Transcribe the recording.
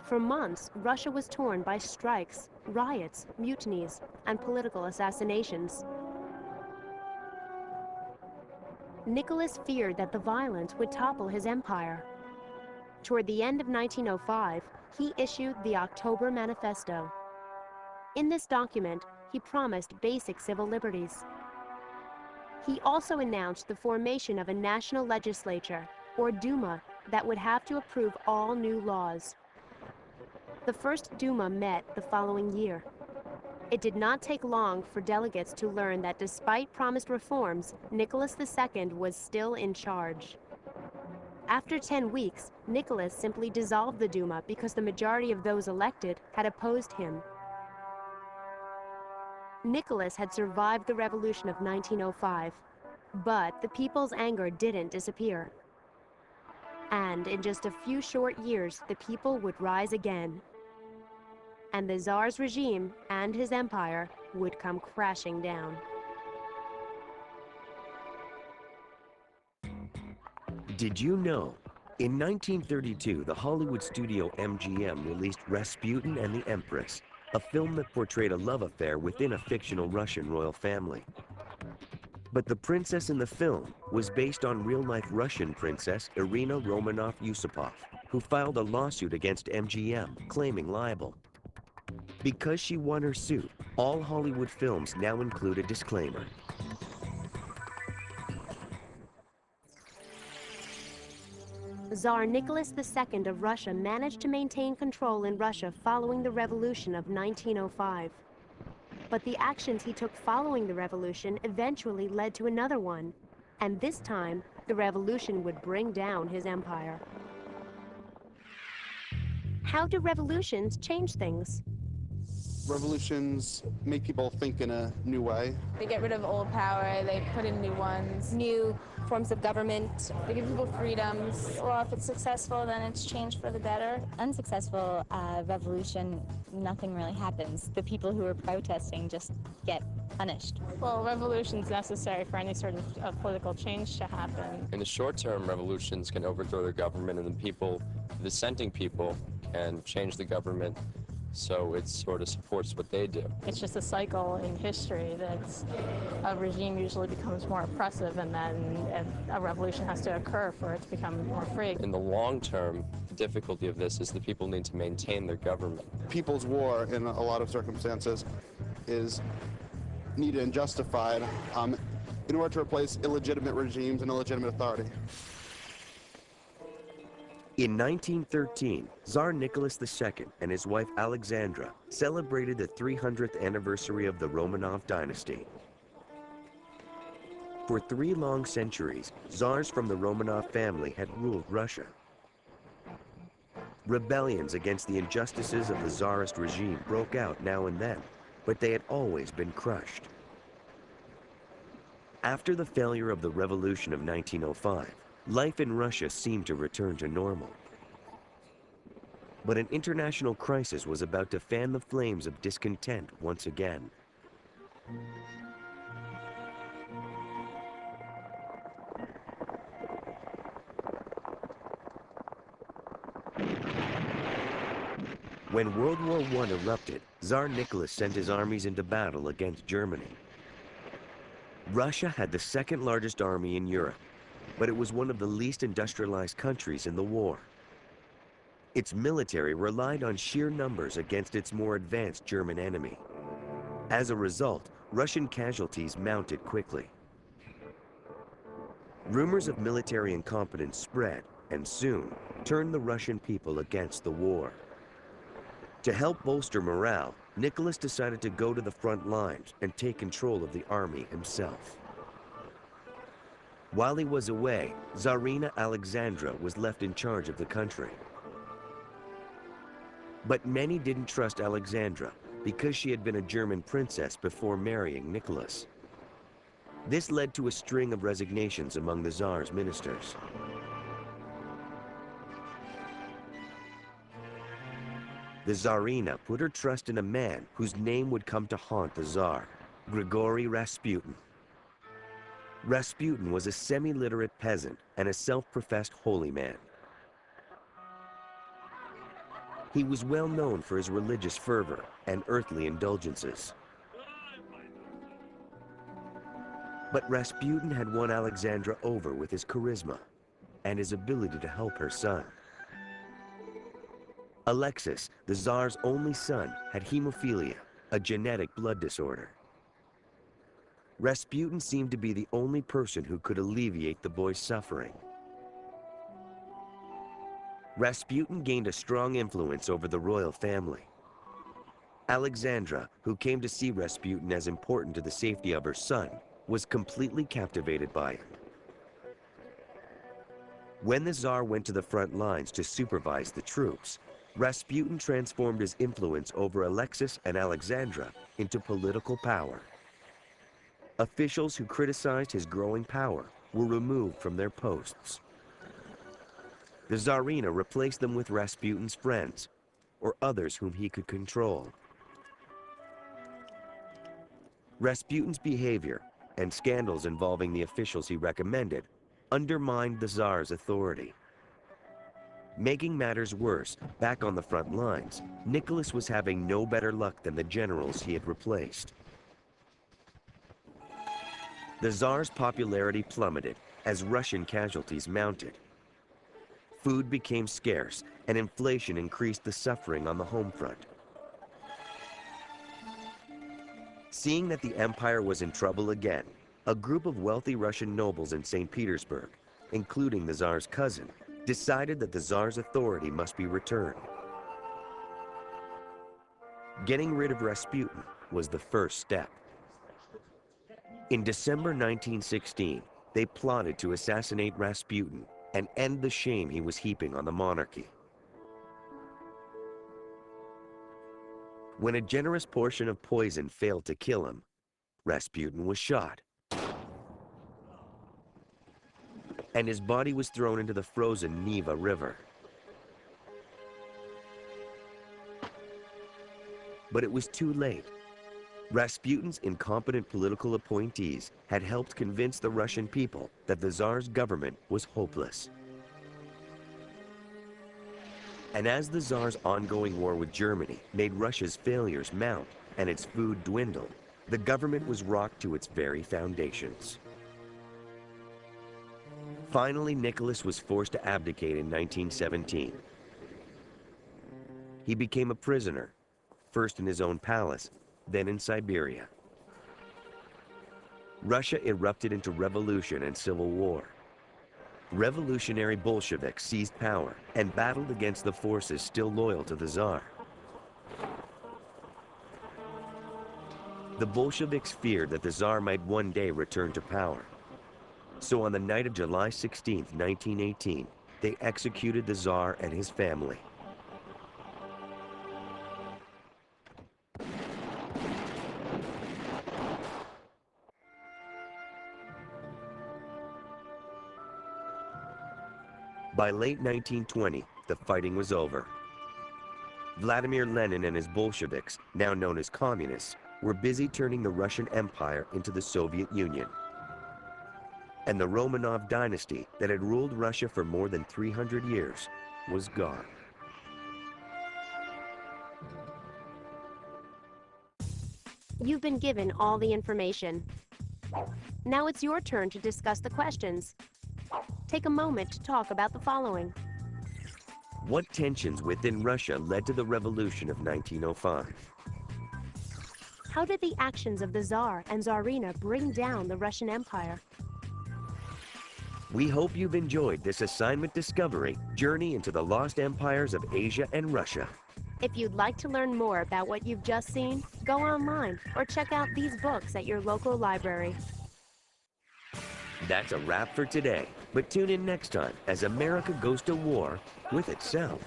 For months, Russia was torn by strikes, riots, mutinies, and political assassinations. Nicholas feared that the violence would topple his empire. Toward the end of 1905, he issued the October Manifesto. In this document, he promised basic civil liberties. He also announced the formation of a national legislature, or Duma, that would have to approve all new laws. The first Duma met the following year. It did not take long for delegates to learn that despite promised reforms, Nicholas II was still in charge. After 10 weeks, Nicholas simply dissolved the Duma because the majority of those elected had opposed him. Nicholas had survived the revolution of 1905, but the people's anger didn't disappear. And in just a few short years, the people would rise again. And the Tsar's regime and his empire would come crashing down. Did you know? In 1932, the Hollywood studio MGM released Rasputin and the Empress, a film that portrayed a love affair within a fictional Russian royal family. But the princess in the film was based on real-life Russian princess Irina Romanov-Yusupov, who filed a lawsuit against MGM, claiming libel. Because she won her suit, all Hollywood films now include a disclaimer. Tsar Nicholas II of Russia managed to maintain control in Russia following the revolution of 1905. But the actions he took following the revolution eventually led to another one, and this time, the revolution would bring down his empire. How do revolutions change things? Revolutions make people think in a new way. They get rid of old power, they put in new ones. New forms of government. They give people freedoms. Well, if it's successful, then it's changed for the better. Unsuccessful revolution, nothing really happens. The people who are protesting just get punished. Well, revolution's necessary for any sort of political change to happen. In the short term, revolutions can overthrow the government, and the people, the dissenting people, can change the government so it sort of supports what they do. It's just a cycle in history that a regime usually becomes more oppressive, and then a revolution has to occur for it to become more free. In the long term, the difficulty of this is the people need to maintain their government. People's war, in a lot of circumstances, is needed and justified in order to replace illegitimate regimes and illegitimate authority. In 1913, Tsar Nicholas II and his wife Alexandra celebrated the 300th anniversary of the Romanov dynasty. For 3 long centuries, Tsars from the Romanov family had ruled Russia. Rebellions against the injustices of the Tsarist regime broke out now and then, but they had always been crushed. After the failure of the revolution of 1905, life in Russia seemed to return to normal. But an international crisis was about to fan the flames of discontent once again. When World War I erupted, Tsar Nicholas sent his armies into battle against Germany. Russia had the second largest army in Europe, but it was one of the least industrialized countries in the war. Its military relied on sheer numbers against its more advanced German enemy. As a result, Russian casualties mounted quickly. Rumors of military incompetence spread, and soon turned the Russian people against the war. To help bolster morale, Nicholas decided to go to the front lines and take control of the army himself. While he was away, Tsarina Alexandra was left in charge of the country. But many didn't trust Alexandra because she had been a German princess before marrying Nicholas. This led to a string of resignations among the Tsar's ministers. The Tsarina put her trust in a man whose name would come to haunt the Tsar, Grigory Rasputin. Rasputin was a semi-literate peasant and a self-professed holy man. He was well known for his religious fervor and earthly indulgences. But Rasputin had won Alexandra over with his charisma and his ability to help her son. Alexis, the Tsar's only son, had hemophilia, a genetic blood disorder. Rasputin seemed to be the only person who could alleviate the boy's suffering. Rasputin gained a strong influence over the royal family. Alexandra, who came to see Rasputin as important to the safety of her son, was completely captivated by him. When the Tsar went to the front lines to supervise the troops, Rasputin transformed his influence over Alexis and Alexandra into political power. Officials who criticized his growing power were removed from their posts. The Tsarina replaced them with Rasputin's friends, or others whom he could control. Rasputin's behavior and scandals involving the officials he recommended undermined the Tsar's authority. Making matters worse, back on the front lines, Nicholas was having no better luck than the generals he had replaced. The Tsar's popularity plummeted as Russian casualties mounted. Food became scarce, and inflation increased the suffering on the home front. Seeing that the empire was in trouble again, a group of wealthy Russian nobles in St. Petersburg, including the Tsar's cousin, decided that the Tsar's authority must be returned. Getting rid of Rasputin was the first step. In December 1916, they plotted to assassinate Rasputin and end the shame he was heaping on the monarchy. When a generous portion of poison failed to kill him, Rasputin was shot, and his body was thrown into the frozen Neva River. But it was too late. Rasputin's incompetent political appointees had helped convince the Russian people that the Tsar's government was hopeless. And as the Tsar's ongoing war with Germany made Russia's failures mount and its food dwindle, the government was rocked to its very foundations. Finally, Nicholas was forced to abdicate in 1917. He became a prisoner, first in his own palace, then in Siberia. Russia erupted into revolution and civil war. Revolutionary Bolsheviks seized power and battled against the forces still loyal to the Tsar. The Bolsheviks feared that the Tsar might one day return to power. So on the night of July 16, 1918, they executed the Tsar and his family. By late 1920, the fighting was over. Vladimir Lenin and his Bolsheviks, now known as communists, were busy turning the Russian Empire into the Soviet Union. And the Romanov dynasty that had ruled Russia for more than 300 years was gone. You've been given all the information. Now it's your turn to discuss the questions. Take a moment to talk about the following. What tensions within Russia led to the revolution of 1905? How did the actions of the Tsar and Tsarina bring down the Russian Empire? We hope you've enjoyed this assignment discovery journey into the lost empires of Asia and Russia. If you'd like to learn more about what you've just seen, go online or check out these books at your local library. That's a wrap for today, but tune in next time as America goes to war with itself.